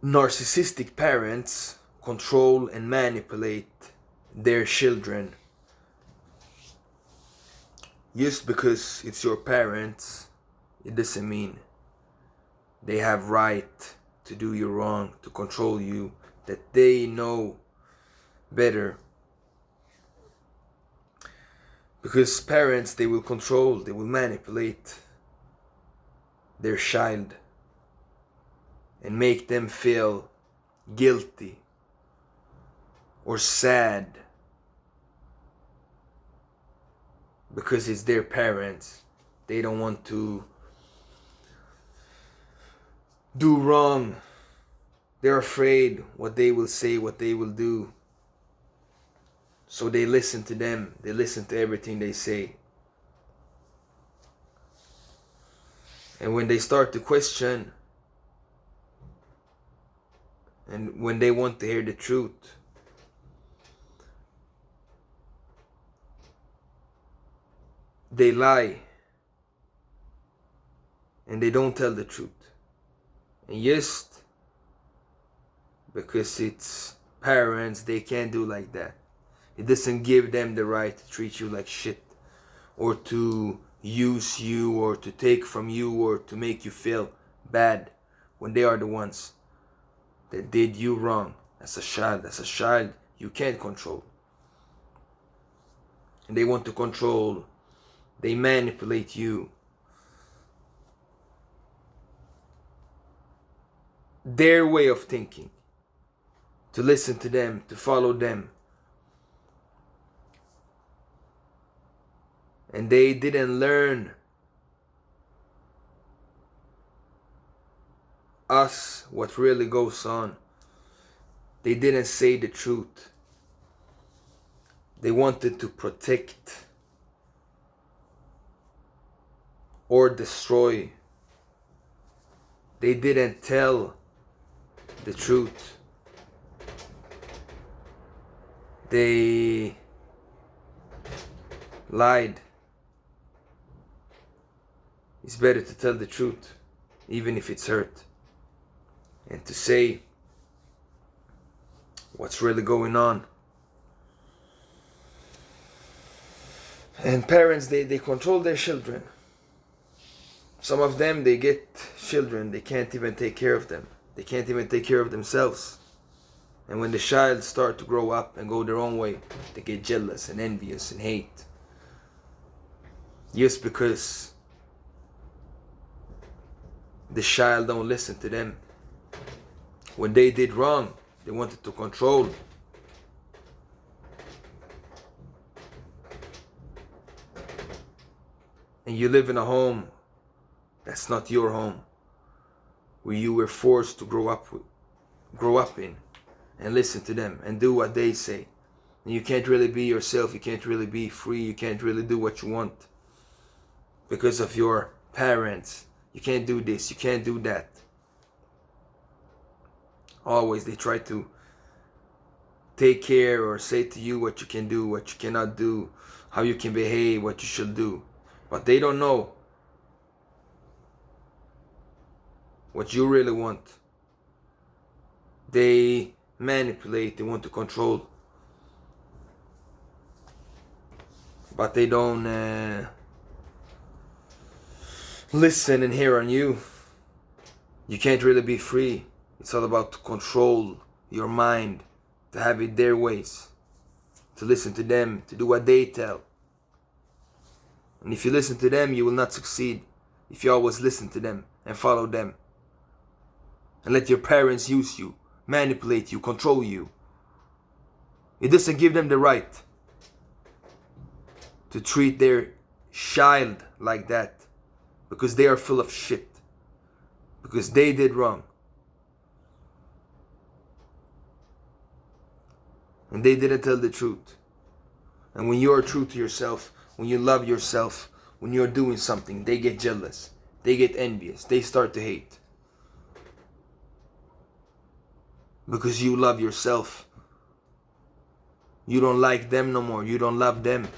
Narcissistic parents control and manipulate their children. Just because it's your parents, it doesn't mean they have right to do you wrong, to control you, that they know better. Because parents, they will control, they will manipulate their child and make them feel guilty or sad because it's their parents. They don't want to do wrong. They're afraid what they will say, what they will do. So they listen to them. They listen to everything they say. And when they start to question, and when they want to hear the truth, they lie. And they don't tell the truth. And yes, because it's parents, they can't do like that. It doesn't give them the right to treat you like shit, or to use you, or to take from you, or to make you feel bad when they are the ones that did you wrong as a child. As a child, you can't control. And they want to control. They manipulate you. Their way of thinking. To listen to them, to follow them. And they didn't learn us what really goes on. They didn't say the truth. They wanted to protect or destroy. They didn't tell the truth. They lied. It's better to tell the truth, even if it's hurt, and to say what's really going on. And parents, they control their children. Some of them, they get children, they can't even take care of them. They can't even take care of themselves. And when the child start to grow up and go their own way, they get jealous and envious and hate. Just because the child don't listen to them. When they did wrong, they wanted to control. And you live in a home that's not your home, where you were forced to grow up in, and listen to them and do what they say. And you can't really be yourself. You can't really be free. You can't really do what you want because of your parents. You can't do this, you can't do that. Always they try to take care or say to you what you can do, what you cannot do, how you can behave, what you should do. But they don't know what you really want. They manipulate, they want to control. But they don't listen and hear on you. You can't really be free. It's all about to control your mind, to have it their ways, to listen to them, to do what they tell. And if you listen to them, you will not succeed. If you always listen to them and follow them, and let your parents use you, manipulate you, control you, it doesn't give them the right to treat their child like that. Because they are full of shit. Because they did wrong. And they didn't tell the truth. And when you are true to yourself, when you love yourself, when you're doing something, they get jealous. They get envious. They start to hate. Because you love yourself. You don't like them no more. You don't love them.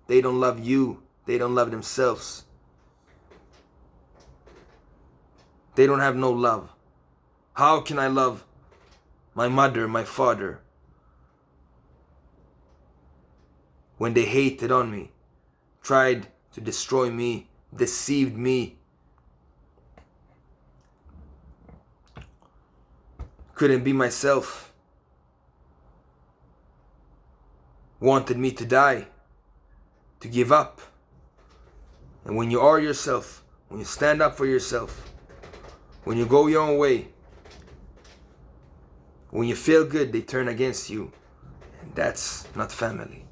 They don't love you. They don't love themselves. They don't have no love. How can I love my mother, my father, when they hated on me, tried to destroy me, deceived me, couldn't be myself, wanted me to die, to give up? And when you are yourself, when you stand up for yourself, when you go your own way, when you feel good, they turn against you. And that's not family.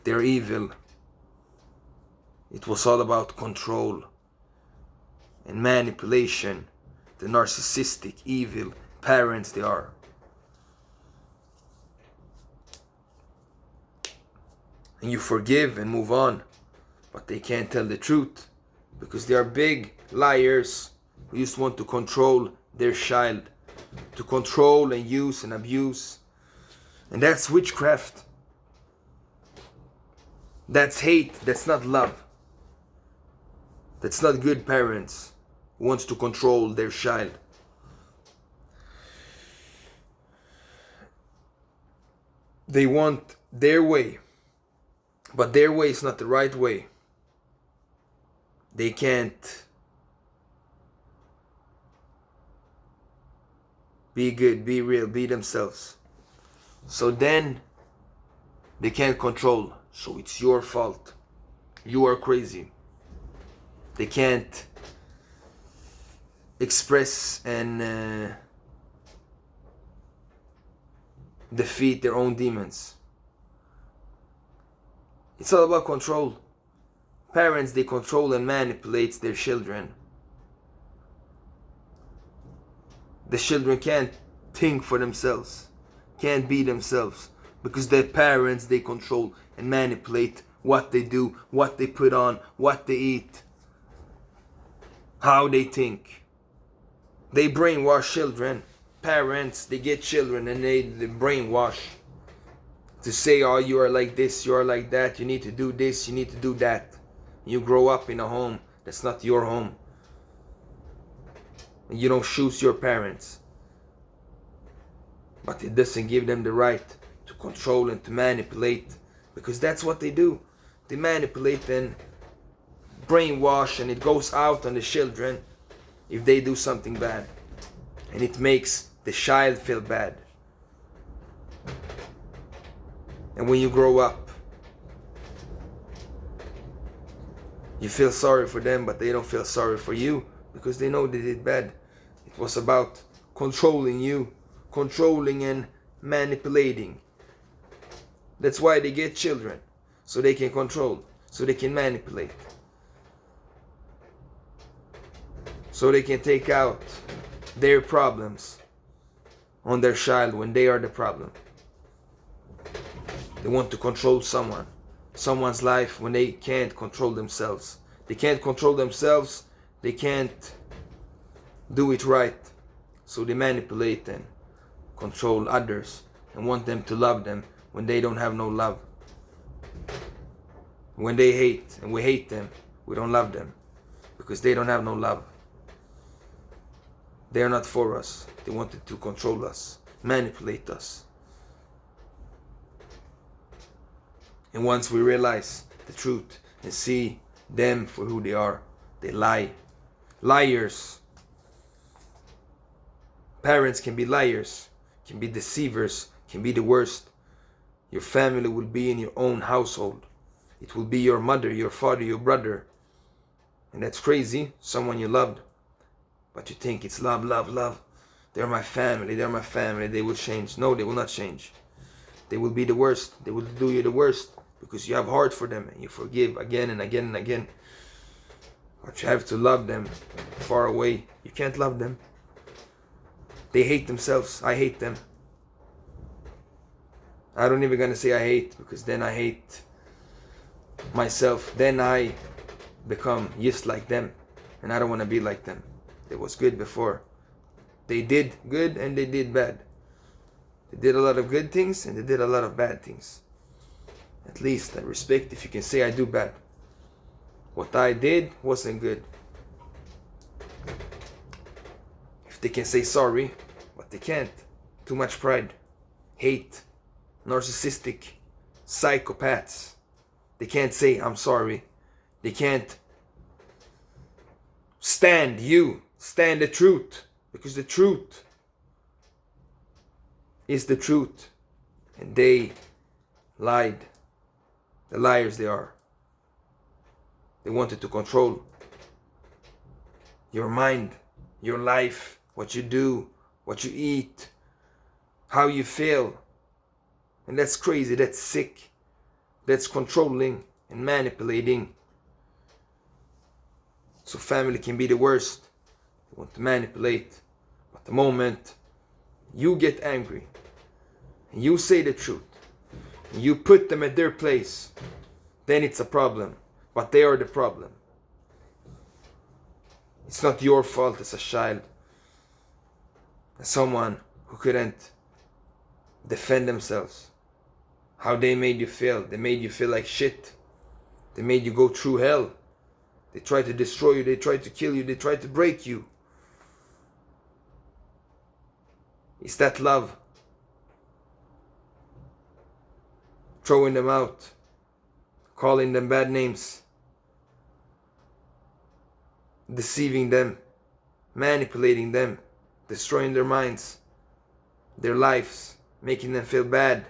They're evil. It was all about control and manipulation. The narcissistic, evil parents they are. And you forgive and move on, but they can't tell the truth because they are big liars who just want to control their child, to control and use and abuse. And that's witchcraft. That's hate. That's not love. That's not good parents who wants to control their child. They want their way, but their way is not the right way. They can't be good, be real, be themselves. So then they can't control. So it's your fault. You are crazy. They can't express and defeat their own demons. It's all about control. Parents, they control and manipulate their children. The children can't think for themselves, can't be themselves, because their parents, they control and manipulate what they do, what they put on, what they eat, how they think. They brainwash children. Parents, they get children and they brainwash to say, oh, you are like this, you are like that, you need to do this, you need to do that. You grow up in a home that's not your home. And you don't choose your parents. But it doesn't give them the right to control and to manipulate, because that's what they do. They manipulate and brainwash, and it goes out on the children if they do something bad. And it makes the child feel bad. And when you grow up, you feel sorry for them, but they don't feel sorry for you because they know they did bad. It was about controlling you, controlling and manipulating. That's why they get children, so they can control, so they can manipulate, so they can take out their problems on their child when they are the problem. They want to control someone's life when they can't control themselves. They can't control themselves, they can't do it right. So they manipulate and control others and want them to love them when they don't have no love. When they hate and we hate them, we don't love them because they don't have no love. They are not for us. They wanted to control us, manipulate us. And once we realize the truth and see them for who they are, they lie. Liars. Parents can be liars, can be deceivers, can be the worst. Your family will be in your own household. It will be your mother, your father, your brother. And that's crazy, someone you loved. But you think it's love, love, love. They're my family, they will change. No, they will not change. They will be the worst. They will do you the worst because you have heart for them and you forgive again and again and again. But you have to love them far away. You can't love them. They hate themselves. I hate them. I don't even gonna say I hate, because then I hate myself. Then I become just like them, and I don't want to be like them. It was good before. They did good and they did bad. They did a lot of good things and they did a lot of bad things. At least I respect if you can say I do bad. What I did wasn't good. They can say sorry, but they can't. Too much pride, hate, narcissistic, psychopaths. They can't say I'm sorry. They can't stand the truth, because the truth is the truth. And they lied. The liars they are. They wanted to control your mind, your life, what you do, what you eat, how you feel. And that's crazy, that's sick, that's controlling and manipulating. So family can be the worst. They want to manipulate. But the moment you get angry and you say the truth, and you put them at their place, then it's a problem. But they are the problem. It's not your fault as a child, as someone who couldn't defend themselves. How they made you feel. They made you feel like shit. They made you go through hell. They tried to destroy you. They tried to kill you. They tried to break you. Is that love? Throwing them out, calling them bad names, deceiving them, manipulating them, destroying their minds, their lives, making them feel bad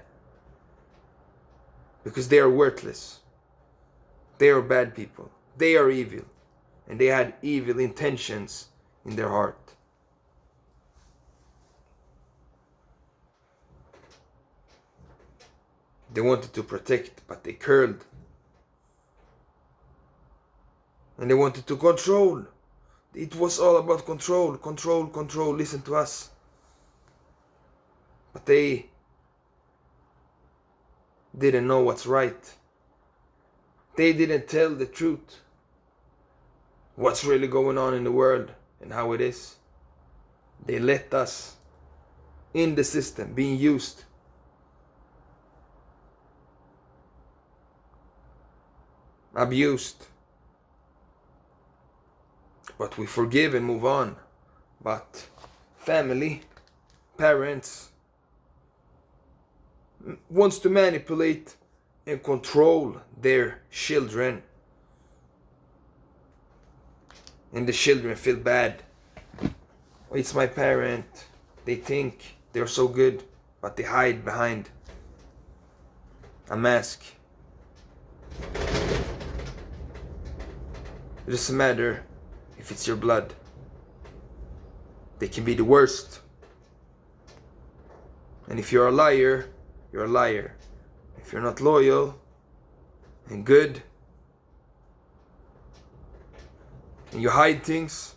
because they are worthless. They are bad people. They are evil, and they had evil intentions in their heart. They wanted to protect, but they curled. And they wanted to control. It was all about control, control, control. Listen to us. But they didn't know what's right. They didn't tell the truth. What's really going on in the world and how it is. They let us in the system being used. Abused. But we forgive and move on. But family, parents, wants to manipulate and control their children. And the children feel bad. Oh, it's my parent. They think they're so good, but they hide behind a mask. It doesn't matter if it's your blood. They can be the worst. And if you're a liar, you're a liar. If you're not loyal and good, and you hide things,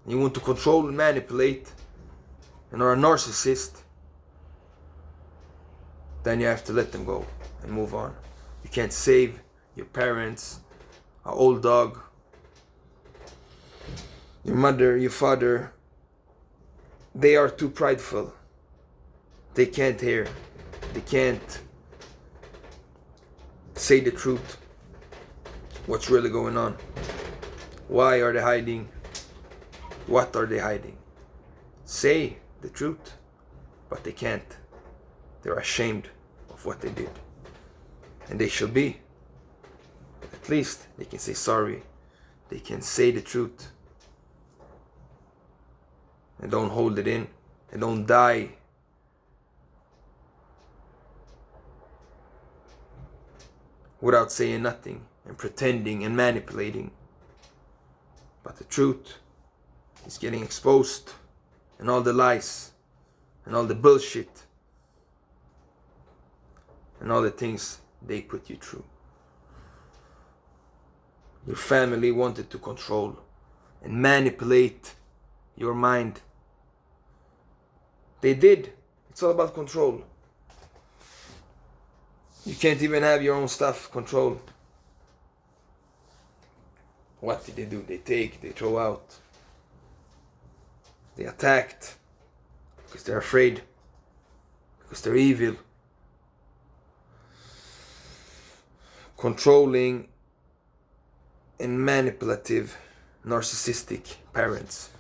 and you want to control and manipulate, and are a narcissist, then you have to let them go and move on. You can't save your parents, an old dog, your mother, your father. They are too prideful. They can't hear. They can't say the truth. What's really going on? Why are they hiding? What are they hiding? Say the truth, but they can't. They're ashamed of what they did. And they should be. But at least they can say sorry. They can say the truth. And don't hold it in. And don't die without saying nothing and pretending and manipulating. But the truth is getting exposed, and all the lies and all the bullshit and all the things they put you through. Your family wanted to control and manipulate your mind. They did. It's all about control. You can't even have your own stuff control. What did they do? They take, they throw out. They attacked because they're afraid, because they're evil. Controlling and manipulative, narcissistic parents.